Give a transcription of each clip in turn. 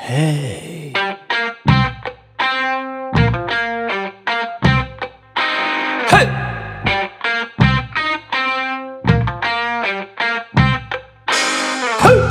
Hey. Hey. Hey.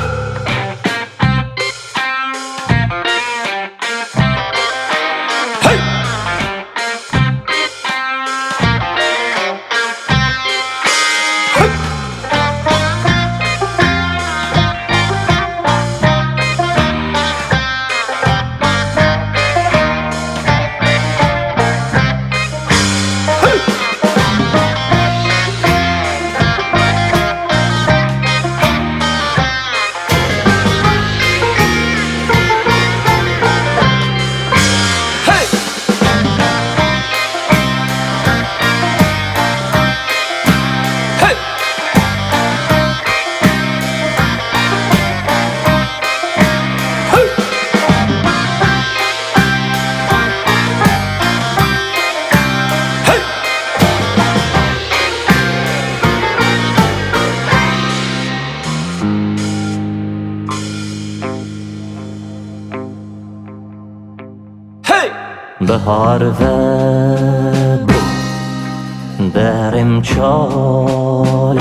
بهار و بو در امچال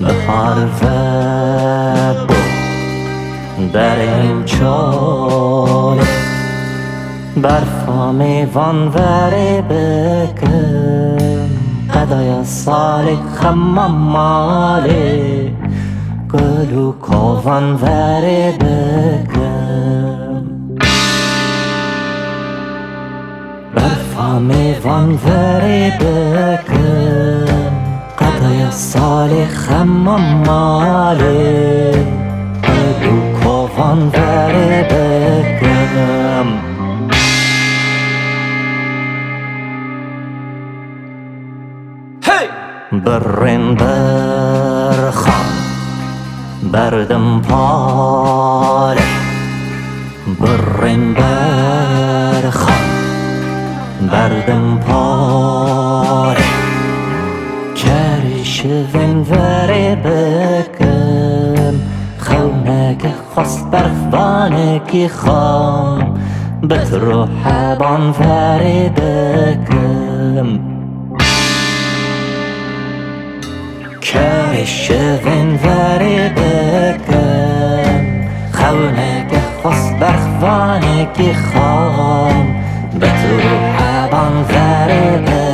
بهار و بو در امچال برفا میوان وره بکم قدای سال خمم ماله گلو کاوان وره بکم برفا میوان وره بکم قدای سال خمم ماله گلو کاوان وره بکم برین برخان بردم پاره برین برخان بردم پاره کرش وره بکم خونک خواست برخوانکی خام بترو حبان وره بکم کرش وره بکم خونک خواست برخوانکی خام بترو حبان وره بکم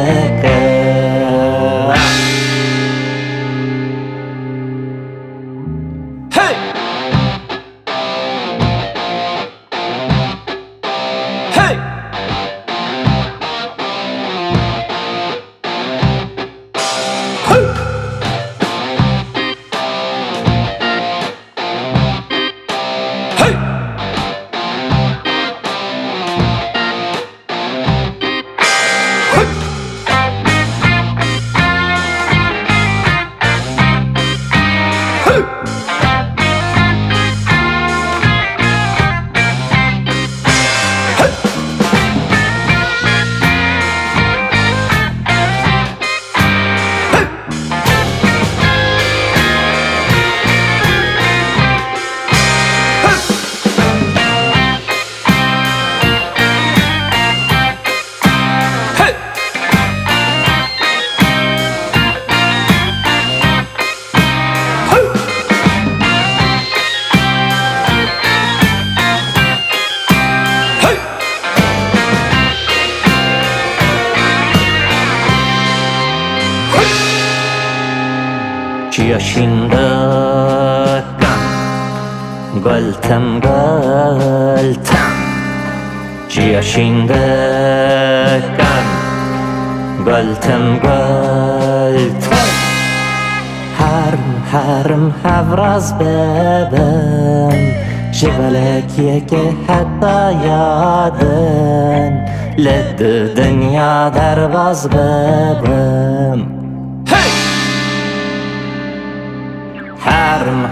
Yaşındakam Göltem göltem Yaşındakam Göltem göltem Harım havraz bebem Jivelek yeke hatta yadın Led dünya dervaz bebem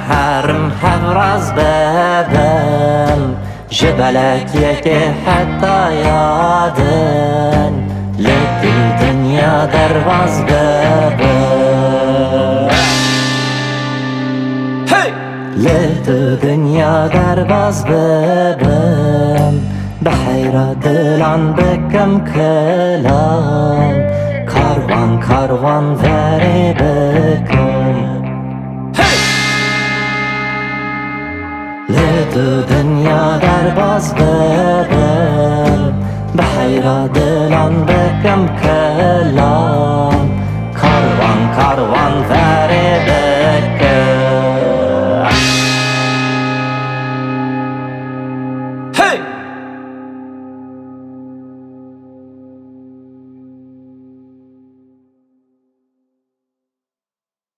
حرم حفرز ببم جبلك يكي حتى يادن لك الدنيا درواز ببم لتو دنیا در باز ببم بحیرة دلان بکم کلام کاروان کاروان وری بکم لتو دنیا در باز ببم بحیرة دلان بکم کلام کاروان کاروان وری بکم